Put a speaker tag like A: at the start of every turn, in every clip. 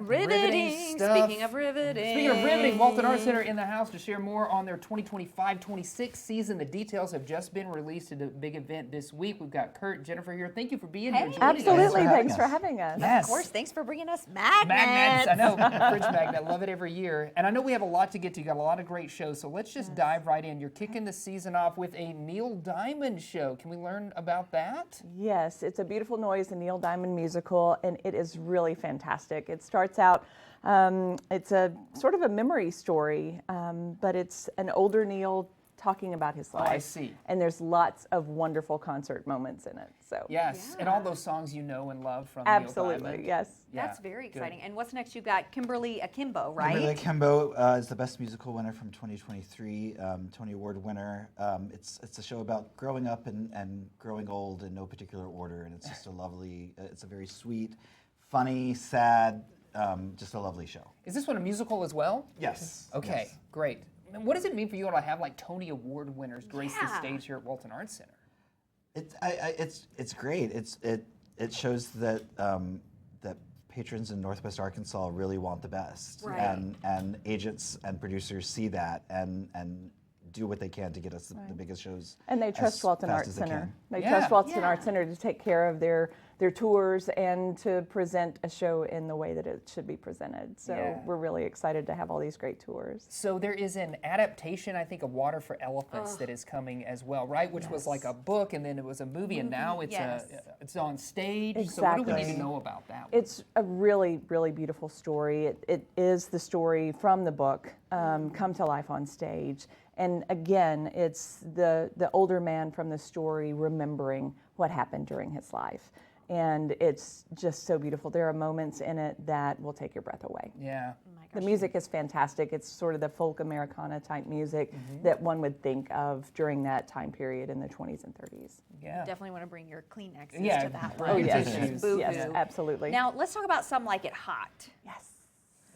A: riveting
B: stuff.
A: Speaking of riveting.
B: Speaking of riveting, Walton Arts Center in the house to share more on their 2025-26 season. The details have just been released at a big event this week. We've got Kurt, Jennifer here. Thank you for being here.
C: Absolutely. Thanks for having us.
B: Yes.
A: Of course, thanks for bringing us magnets.
B: Magnets, I know, fridge magnet, love it every year. And I know we have a lot to get to. You got a lot of great shows, so let's just dive right in. You're kicking the season off with a Neil Diamond show. Can we learn about that?
C: Yes, it's a Beautiful Noise, a Neil Diamond musical, and it is really fantastic. It starts out, it's a sort of a memory story, but it's an older Neil talking about his life.
B: I see.
C: And there's lots of wonderful concert moments in it. So
B: Yes, and all those songs you know and love from Neil
C: absolutely,
B: Diamond.
C: yes.
A: That's very exciting. And what's next? You've got Kimberly Akimbo, right?
D: Kimberly Akimbo is the Best Musical winner from 2023, Tony Award winner. It's a show about growing up and growing old in no particular order, and it's just a lovely, it's a very sweet, funny, sad, just a lovely show.
B: Is this one a musical as well?
D: Yes.
B: Okay,
D: yes.
B: great. And what does it mean for you all to have like Tony Award winners grace the stage here at Walton Arts Center?
D: It's great. It shows that that patrons in Northwest Arkansas really want the best,
A: Right.
D: and agents and producers see that and do what they can to get us the biggest shows.
C: And they trust
D: as
C: Walton
D: fast
C: Arts
D: as they
C: Center.
D: can.
C: They
B: Yeah.
C: trust Walton
A: Yeah.
C: Arts Center to take care of their tours and to present a show in the way that it should be presented. So
B: Yeah.
C: we're really excited to have all these great tours.
B: So there is an adaptation, I think, of Water for Elephants that is coming as well, right? Which was like a book, and then it was a movie, and now it's it's on stage. So what do we need to
C: Exactly.
B: know about that one?
C: It's a really, really beautiful story. It is the story from the book come to life on stage. And again, it's the older man from the story remembering what happened during his life. And it's just so beautiful. There are moments in it that will take your breath away.
B: Yeah.
C: The music is fantastic. It's sort of the folk Americana type music that one would think of during that time period in the 20s and 30s.
B: Yeah.
A: Definitely want to bring your Kleenexes
B: Yeah.
A: to that
B: Oh,
A: one.
B: yes.
A: Because boo-boo.
C: Yes, absolutely.
A: Now, let's talk about Some Like It Hot.
C: Yes.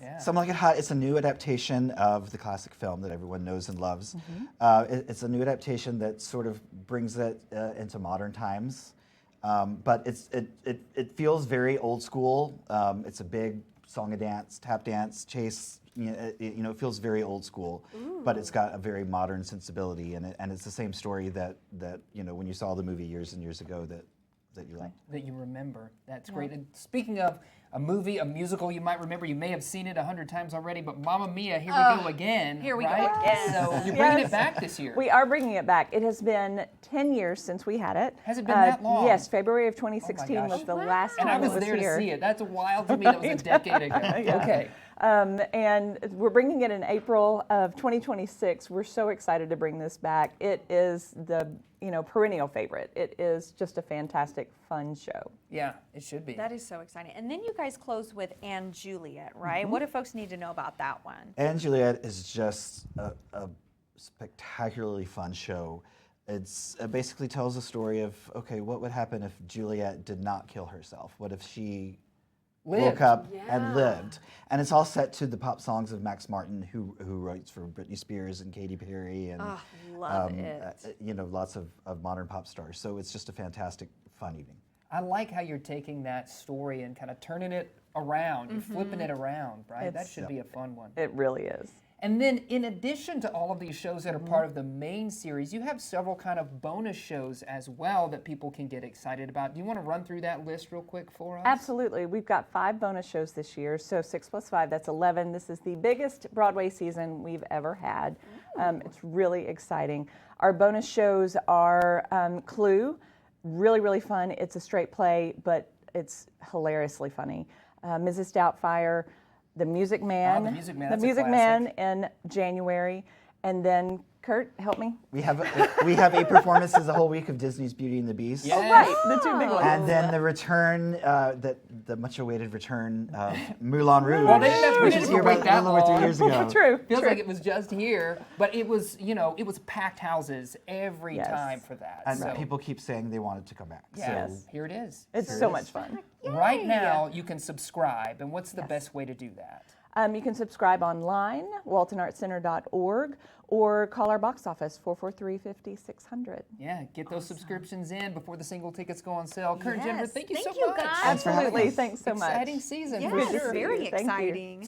B: Yeah.
D: Some Like It Hot, it's a new adaptation of the classic film that everyone knows and loves. It's a new adaptation that sort of brings it into modern times. But it feels very old school. It's a big song and dance, tap dance, chase. It feels very old school, but it's got a very modern sensibility, and it's the same story that when you saw the movie years and years ago that you liked.
B: That you remember. That's great. And speaking of a movie, a musical, you might remember, you may have seen it 100 times already, but Mamma Mia, Here We Go Again.
A: Here we
B: right?
A: go again.
B: So you're bringing it back this year.
C: We are bringing it back. It has been 10 years since we had it.
B: Has it been that long?
C: Yes, February of 2016
B: gosh.
C: was the last
B: And
C: time
B: I was
C: it was
B: there
C: here.
B: to see it. That's wild to me. That was a decade ago. Okay.
C: And we're bringing it in April of 2026. We're so excited to bring this back. It is the perennial favorite. It is just a fantastic, fun show.
B: Yeah, it should be.
A: That is so exciting. And then you guys close with And Juliet, right? What do folks need to know about that one?
D: And Juliet is just a spectacularly fun show. It basically tells a story of, okay, what would happen if Juliet did not kill herself? What if she woke up and lived? And it's all set to the pop songs of Max Martin, who writes for Britney Spears and Katy Perry and
A: Love it.
D: Lots of modern pop stars. So it's just a fantastic, fun evening.
B: I like how you're taking that story and kind of turning it around. You're flipping it around, right? That should be a fun one.
C: It really is.
B: And then in addition to all of these shows that are part of the main series, you have several kind of bonus shows as well that people can get excited about. Do you want to run through that list real quick for us?
C: Absolutely. We've got 5 bonus shows this year. So 6 plus 5, that's 11. This is the biggest Broadway season we've ever had. It's really exciting. Our bonus shows are Clue, really, really fun. It's a straight play, but it's hilariously funny. Mrs. Doubtfire, The Music Man.
B: The Music Man,
C: The
B: that's a
C: Music
B: classic.
C: Man in January. And then, Kurt, help me.
D: We have 8 performances the whole week of Disney's Beauty and the Beast.
B: Yes.
C: Right, the 2 big ones.
D: And then the return, the much-awaited return of Moulin Rouge,
B: Well, they didn't have to
D: which
B: wait
D: is
B: to
D: here
B: wait
D: about
B: that
D: a little over 3
B: long.
D: years ago.
C: True.
B: Feels
C: true.
B: like it was just here, but it was, it was packed houses every
C: Yes.
B: time for that.
D: And
B: so,
D: people keep saying they wanted to come back.
B: yeah,
D: So
C: Yes.
B: here it is.
C: It's so much fun.
B: right now you can subscribe. And what's the best way to do that?
C: You can subscribe online, waltonartcenter.org, or call our box office, 443-5600.
B: Yeah, get those subscriptions in before the single tickets go on sale. Kurt and Jennifer,
A: Yes.
B: thank you
A: Thank
B: so
A: you,
B: much.
A: guys.
C: Absolutely. Thanks so much.
B: Exciting season
A: Yes,
B: for sure.
A: very
C: Thank you.
A: exciting.